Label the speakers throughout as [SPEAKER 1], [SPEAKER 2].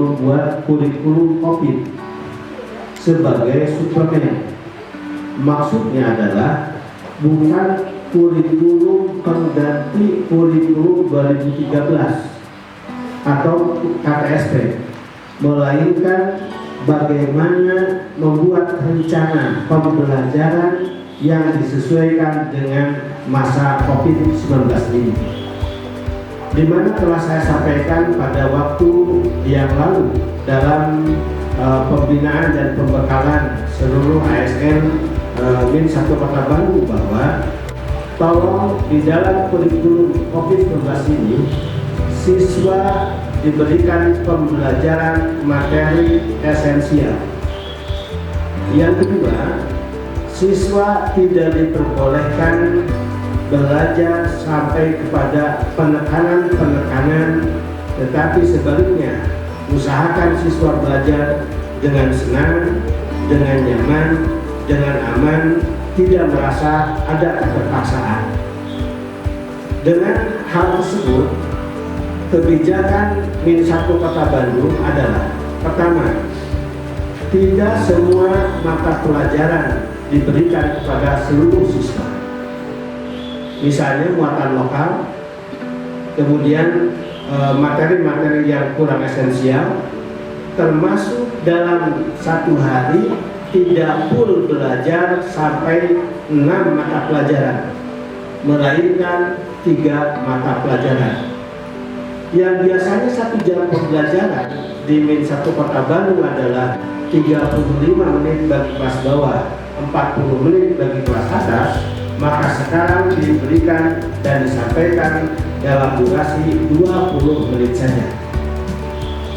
[SPEAKER 1] membuat kurikulum COVID sebagai suplemen. Maksudnya adalah bukan kurikulum pengganti kurikulum 2013 atau KTSP, melainkan bagaimana membuat rencana pembelajaran yang disesuaikan dengan masa COVID-19 ini. Di mana telah saya sampaikan pada waktu yang lalu dalam pembinaan dan pembekalan seluruh ASN Min 1 Kota Bandung bahwa tolong di dalam kurikulum COVID-19 ini siswa diberikan pembelajaran materi esensial. Yang kedua, siswa tidak diperbolehkan belajar sampai kepada penekanan-penekanan, tetapi sebaliknya usahakan siswa belajar dengan senang, dengan nyaman, dengan aman, tidak merasa ada keterpaksaan. Dengan hal tersebut, kebijakan Min 1 Kota Bandung adalah pertama, tidak semua mata pelajaran diberikan kepada seluruh siswa. Misalnya muatan lokal, kemudian materi-materi yang kurang esensial, termasuk dalam satu hari tidak full belajar sampai 6 mata pelajaran, melainkan 3 mata pelajaran. Yang biasanya 1 jam pembelajaran di Min 1 Kota Bandung adalah 35 menit bagi kelas bawah, 40 menit bagi kelas atas, maka sekarang diberikan dan disampaikan dalam durasi 20 menit saja.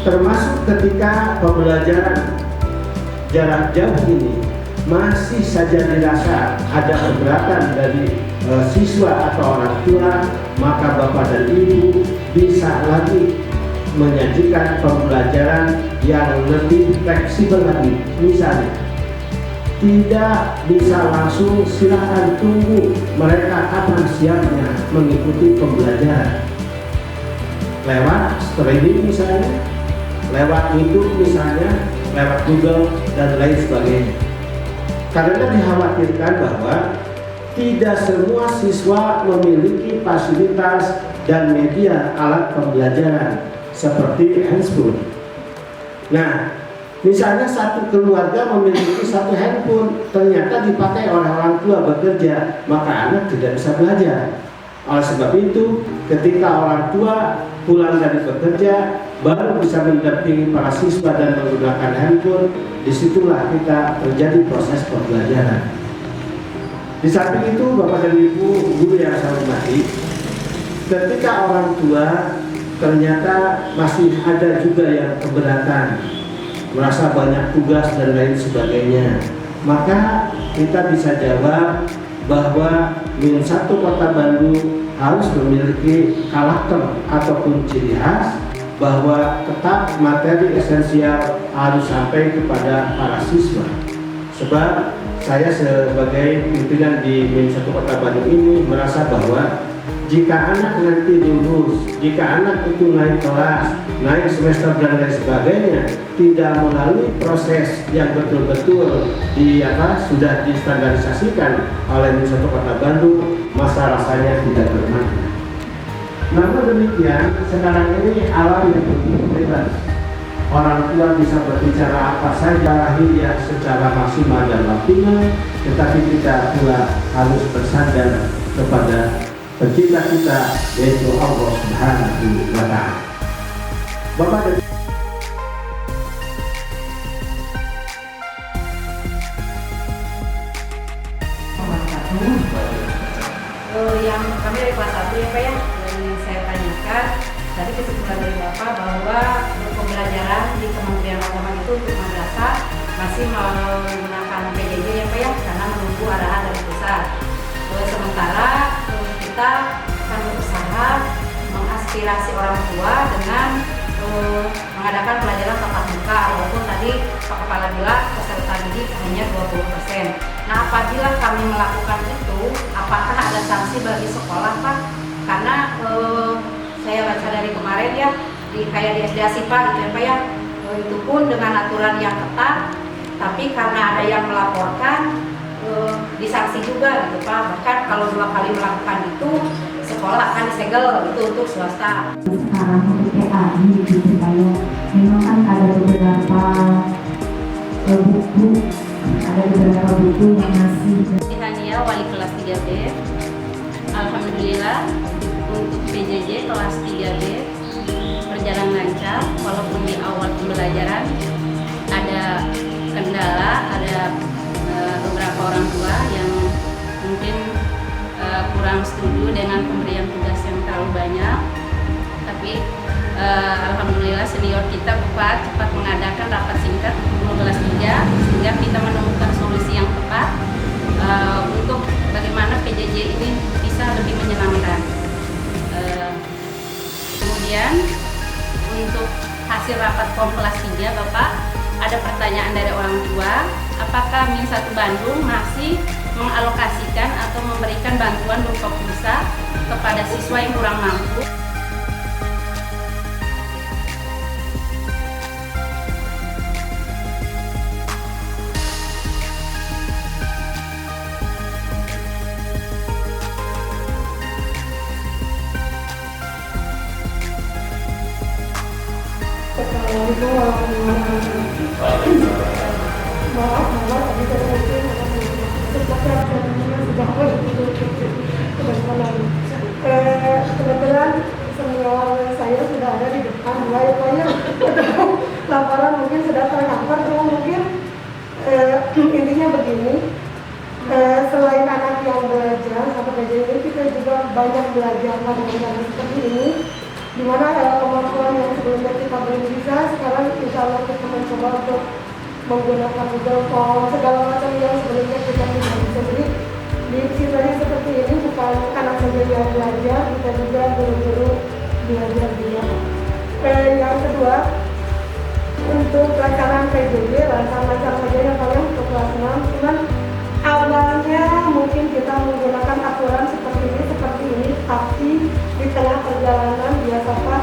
[SPEAKER 1] Termasuk ketika pembelajaran jarak jauh ini masih saja dirasa ada keberatan dari siswa atau orang tua, maka Bapak dan Ibu bisa lagi menyajikan pembelajaran yang lebih fleksibel lagi. Misalnya, tidak bisa langsung, silakan tunggu mereka kapan siapnya mengikuti pembelajaran. Lewat streaming misalnya, lewat YouTube misalnya, lewat Google dan lain sebagainya. Karena dikhawatirkan bahwa tidak semua siswa memiliki fasilitas dan media alat pembelajaran seperti handphone. Nah, misalnya satu keluarga memiliki satu handphone, ternyata dipakai oleh orang tua bekerja, maka anak tidak bisa belajar. Oleh sebab itu, ketika orang tua pulang dari bekerja, baru bisa mendampingi para siswa dan menggunakan handphone, disitulah kita terjadi proses pembelajaran. Di samping itu, Bapak dan Ibu guru yang saya hormati, ketika orang tua ternyata masih ada juga yang keberatan, merasa banyak tugas dan lain sebagainya, maka kita bisa jawab bahwa Min 1 Kota Bandung harus memiliki karakter ataupun ciri khas bahwa tetap materi esensial harus sampai kepada para siswa. Sebab saya sebagai pimpinan di Min 1 Kota Bandung ini merasa bahwa jika anak nanti lulus, jika anak itu naik kelas, naik semester dan lain sebagainya, tidak melalui proses yang betul-betul sudah distandarisasikan oleh Min 1 Kota Bandung, masa rasanya tidak bermakna. Namun demikian, sekarang ini alam yang begitu bebas. Orang tua bisa berbicara apa saja hingga secara maksimal dan optimal, tetapi kita pula harus bersandar kepada pencipta kita, yaitu Allah Subhanahu wa Ta'ala. Bapak dan
[SPEAKER 2] yang kami dari kelas 1 ya Pak ya, yang saya tanyakan tadi kesimpulan dari Bapak bahwa pembelajaran di Kementerian Agama itu untuk madrasah masih menggunakan PJJ ya Pak ya, karena menunggu arahan dari pusat. Sementara kita akan berusaha mengaspirasi orang tua dengan mengadakan pelajaran tatap muka, walaupun tadi Pak Kepala bilang peserta didik hanya 20%. Nah, apabila kami melakukan itu, apakah ada sanksi bagi sekolah Pak? Karena saya baca dari kemarin ya, kayak di SD Asipa gitu ya Pak ya, itu pun dengan aturan yang ketat, tapi karena ada yang melaporkan disanksi juga gitu Pak. Bahkan kalau 2 kali melakukan itu sekolah akan disegel, itu untuk swasta.
[SPEAKER 3] Sekarang untuk PAI gitu kayak memang kan ada beberapa buku yang masih.
[SPEAKER 2] Hania wali kelas 3B. Alhamdulillah untuk PJJ kelas 3B berjalan lancar, walaupun di awal pembelajaran ada kendala, ada beberapa orang tua yang mungkin kurang setuju dengan pemberian tugas yang terlalu banyak. Tapi alhamdulillah senior kita Bapak cepat mengadakan rapat singkat untuk kelas 3 sehingga kita menemukan solusi yang tepat untuk bagaimana PJJ ini bisa lebih menyenangkan. Kemudian untuk hasil rapat POM kelas 3 Bapak, ada pertanyaan dari orang tua, apakah Min 1 Bandung masih mengalokasikan atau memberikan bantuan berupa pulsa kepada siswa yang kurang mampu?
[SPEAKER 4] Assalamualaikum warahmatullahi wabarakatuh. Maaf, tadi saya mungkin kebetulan senior saya sudah ada di depan, banyak laporan mungkin sudah tercover, cuma mungkin intinya begini, selain anak yang belajar sampai belajar ini, kita juga banyak belajar dengan seperti ini, dimana kemampuan yang sebelumnya kita belum bisa, sekarang insya Allah kita mencoba untuk menggunakan Google Form, segala macam yang sebelumnya kita tidak bisa. Jadi di situasi seperti ini bukan anak saja yang belajar, kita juga guru-guru belajar juga. Yang kedua, untuk pelaksanaan PJJ lancar-lancar saja yang paling untuk kelas 6, cuman awalnya mungkin kita menggunakan aturan seperti ini, tapi di tengah perjalanan biasanya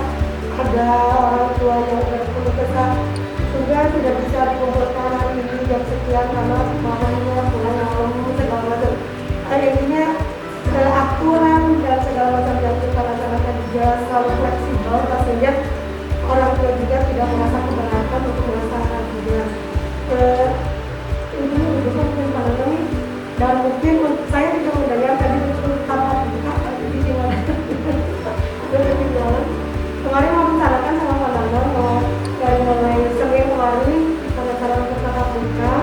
[SPEAKER 4] ada orang tua yang berkeluh kesah juga tidak bisa dikumpulkan hari ini jam sekian karena mamanya pulang malam segala macam. Intinya aturan dan segala macam yang kita laksanakan juga selalu fleksibel, sehingga orang tua juga tidak merasa keberatan untuk melaksanakan juga. Ini juga mungkin pandangan nih, dan mungkin saya juga mendengar tadi betul apa di gimana kemarin mau bicarakan sama pandangan bahwa dari mulai Senin kemarin pada cara untuk tatap muka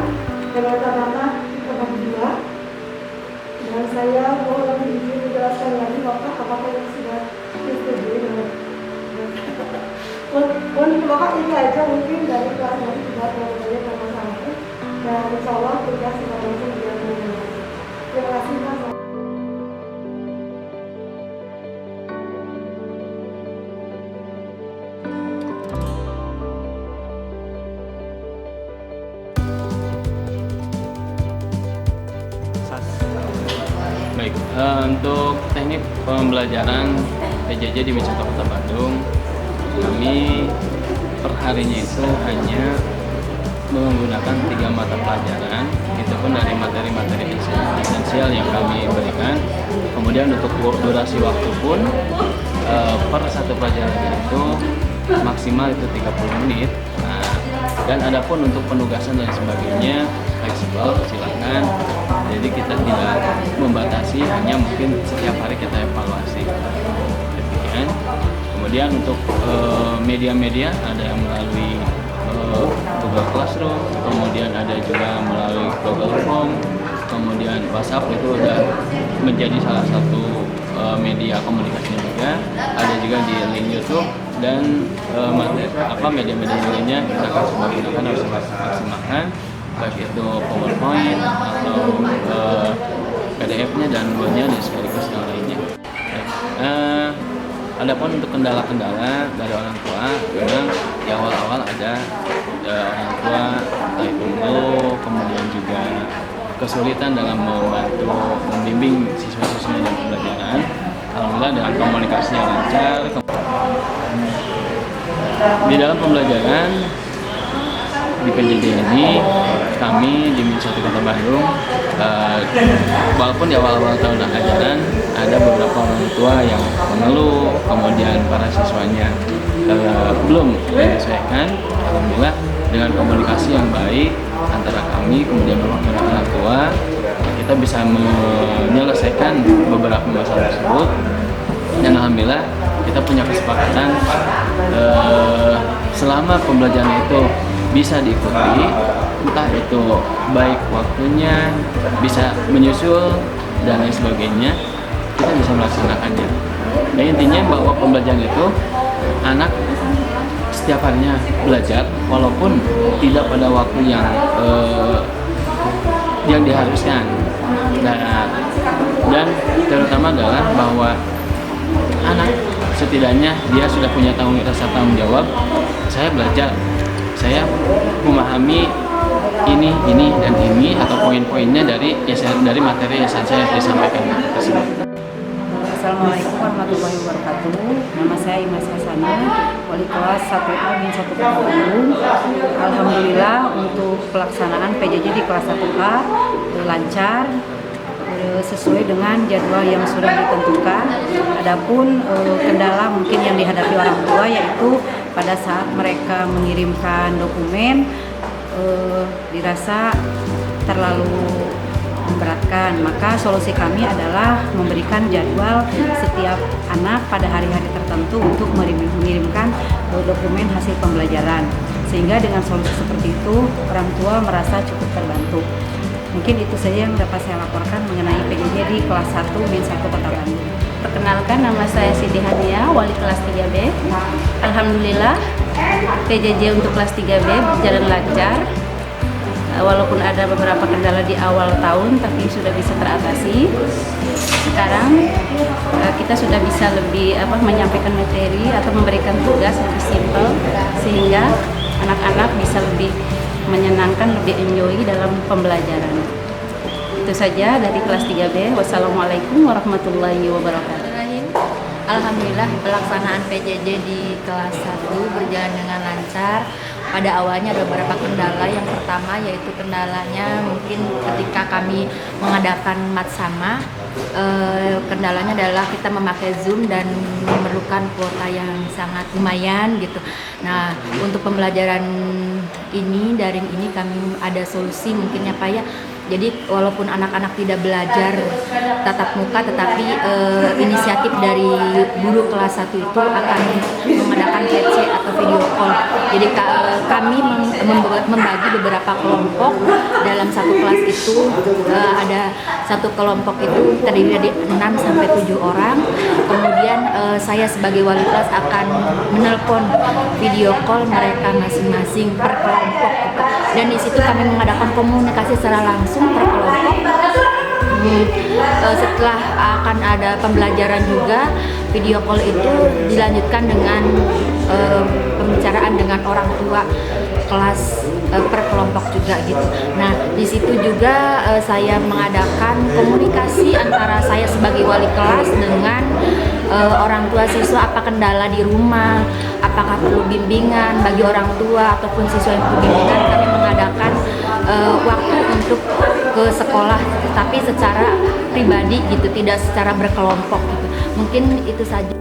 [SPEAKER 4] dengan catatan kita bagi 2, dan saya mau lebih izin menjelaskan lagi Bapak apakah yang sudah disetujui dengan untuk Bapak ini aja mungkin dari kelas nanti tidak terlalu banyak permasalahan, dan insya Allah tugas kita langsung dilakukan. Terima kasih Pak.
[SPEAKER 5] Baik, untuk teknik pembelajaran PJJ di Wisata Kota Bandung, kami perharinya itu hanya menggunakan 3 mata pelajaran, itu pun dari materi-materi esensial yang kami berikan. Kemudian untuk durasi waktu pun per satu pelajaran itu maksimal itu 30 menit. Nah, dan adapun untuk penugasan dan sebagainya fleksibel, silakan. Jadi kita tidak membatasi, hanya mungkin setiap hari kita evaluasi. Demikian. Kemudian untuk media-media ada yang melalui Google Classroom, kemudian ada juga melalui Google Form, kemudian WhatsApp itu sudah menjadi salah satu media komunikasinya juga. Ada juga di link YouTube dan media-media lainnya kita akan coba gunakan, harus maksimalkan, baik itu PowerPoint atau PDF-nya dan Word-nya dan sekaligus yang lainnya. Adapun untuk kendala-kendala dari orang tua, memang di awal-awal ada orang tua itu mengeluh, kemudian juga kesulitan dalam membantu membimbing siswa-siswa dalam pembelajaran. Alhamdulillah dengan komunikasinya lancar. Di dalam pembelajaran di PJJ ini kami di Min 1 Kota Bandung, walaupun di awal-awal tahun ajaran ada beberapa orang tua yang mengeluh, kemudian para siswanya belum menyesuaikan. Alhamdulillah dengan komunikasi yang baik antara kami kemudian perwakilan orang tua, kita bisa menyelesaikan beberapa masalah tersebut, dan alhamdulillah kita punya kesepakatan selama pembelajaran itu bisa diikuti, entah itu baik waktunya, bisa menyusul dan lain sebagainya, kita bisa melaksanakannya. Dan intinya bahwa pembelajaran itu anak setiap harinya belajar walaupun tidak pada waktu yang diharuskan. Dan terutama adalah bahwa anak setidaknya dia sudah punya rasa tanggung jawab. Saya belajar, saya memahami ini dan ini atau poin-poinnya dari materi yang saya disampaikan tersebut.
[SPEAKER 2] Assalamualaikum warahmatullahi wabarakatuh. Nama saya Imas Hasana, wali kelas 1A Min 1 Kota Bandung. Alhamdulillah untuk pelaksanaan PJJ di kelas 1A lancar, sesuai dengan jadwal yang sudah ditentukan. Adapun kendala mungkin yang dihadapi orang tua yaitu pada saat mereka mengirimkan dokumen dirasa terlalu memberatkan, maka solusi kami adalah memberikan jadwal setiap anak pada hari-hari tertentu untuk mengirimkan dokumen hasil pembelajaran, sehingga dengan solusi seperti itu orang tua merasa cukup terbantu. Mungkin itu saja yang dapat saya laporkan mengenai PJJ di kelas 1 Min 1 Kota Bandung.
[SPEAKER 6] Perkenalkan, nama saya Siti Hania, wali kelas 3B. Alhamdulillah PJJ untuk kelas 3B berjalan lancar. Walaupun ada beberapa kendala di awal tahun, tapi sudah bisa teratasi. Sekarang kita sudah bisa lebih menyampaikan materi atau memberikan tugas lebih simpel, sehingga anak-anak bisa lebih menyenangkan, lebih enjoy dalam pembelajaran. Itu saja dari kelas 3B. Wassalamualaikum warahmatullahi wabarakatuh.
[SPEAKER 7] Alhamdulillah pelaksanaan PJJ di kelas 1 berjalan dengan lancar. Pada awalnya ada beberapa kendala. Yang pertama yaitu kendalanya mungkin ketika kami mengadakan matsama, kendalanya adalah kita memakai Zoom dan memerlukan kuota yang sangat lumayan gitu. Nah, untuk pembelajaran ini, daring ini, kami ada solusi mungkin ya Pak ya. Jadi walaupun anak-anak tidak belajar tatap muka, tetapi inisiatif dari guru kelas 1 itu akan mengadakan VC atau video call. Jadi kami membagi beberapa kelompok. Dalam satu kelas itu ada satu kelompok itu terdiri dari 6 sampai 7 orang. Kemudian saya sebagai wali kelas akan menelpon video call mereka masing-masing per kelompok. Dan di situ kami mengadakan komunikasi secara langsung per kelompok. Setelah akan ada pembelajaran juga, video call itu dilanjutkan dengan pembicaraan dengan orang tua kelas per kelompok juga gitu. Nah, di situ juga saya mengadakan komunikasi antara saya sebagai wali kelas dengan orang tua siswa, apa kendala di rumah, apakah perlu bimbingan bagi orang tua ataupun siswa yang perlu bimbingan. Kami mengadakan waktu untuk ke sekolah, tapi secara pribadi gitu, tidak secara berkelompok gitu. Mungkin itu saja.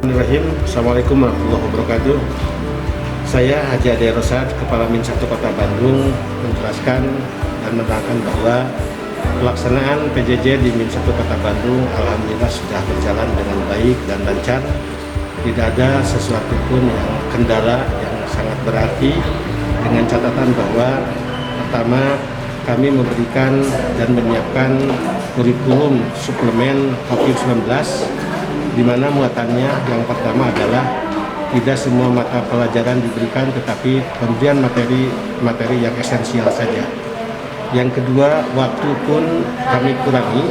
[SPEAKER 1] Assalamualaikum warahmatullahi wabarakatuh. Saya Haji Ade Rosad, Kepala Min 1 Kota Bandung, menjelaskan dan menerangkan bahwa pelaksanaan PJJ di Min 1 Kota Bandung alhamdulillah sudah berjalan dengan baik dan lancar. Tidak ada sesuatu pun yang kendala yang sangat berarti, dengan catatan bahwa pertama kami memberikan dan menyiapkan kurikulum suplemen COVID-19, di mana muatannya yang pertama adalah tidak semua mata pelajaran diberikan, tetapi pemberian materi yang esensial saja. Yang kedua, waktu pun kami kurangi.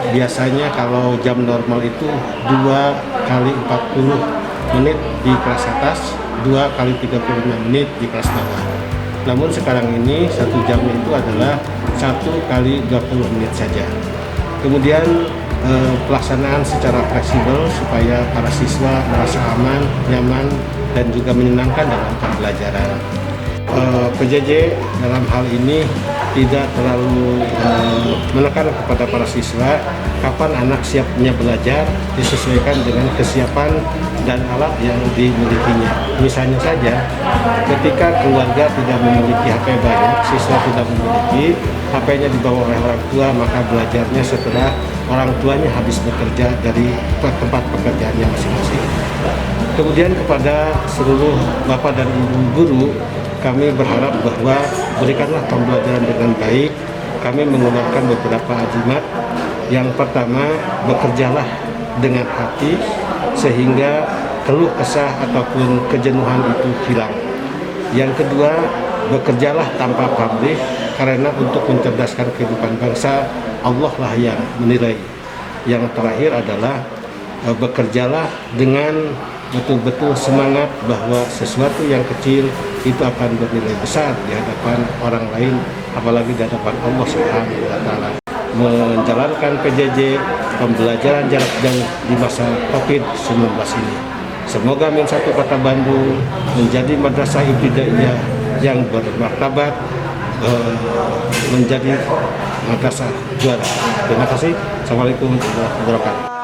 [SPEAKER 1] Biasanya kalau jam normal itu 2 kali 40 menit di kelas atas, 2 kali 35 menit di kelas bawah. Namun sekarang ini 1 jam itu adalah 1 kali 20 menit saja. Kemudian pelaksanaan secara fleksibel supaya para siswa merasa aman, nyaman, dan juga menyenangkan dalam pembelajaran. PJJ dalam hal ini tidak terlalu menekan kepada para siswa kapan anak siapnya belajar, disesuaikan dengan kesiapan dan alat yang dimilikinya. Misalnya saja, ketika keluarga tidak memiliki HP banyak, siswa tidak memiliki, HP-nya dibawa oleh orang tua, maka belajarnya setelah orang tuanya habis bekerja dari tempat pekerjaannya masing-masing. Kemudian kepada seluruh bapak dan ibu guru, kami berharap bahwa berikanlah pembelajaran dengan baik. Kami mengeluarkan beberapa ajimat. Yang pertama, bekerjalah dengan hati sehingga keluh kesah ataupun kejenuhan itu hilang. Yang kedua, bekerjalah tanpa pamrih, karena untuk mencerdaskan kehidupan bangsa, Allah lah yang menilai. Yang terakhir adalah bekerjalah dengan betul-betul semangat bahwa sesuatu yang kecil itu akan bernilai besar di hadapan orang lain, apalagi di hadapan Allah Subhanahu wa Ta'ala. Menjalankan PJJ pembelajaran jarak jauh di masa COVID-19 ini. Semoga Min 1 Kota Bandung menjadi madrasah ibtidaiyah yang bermartabat, menjadi madrasah juara. Terima kasih. Assalamualaikum warahmatullahi wabarakatuh.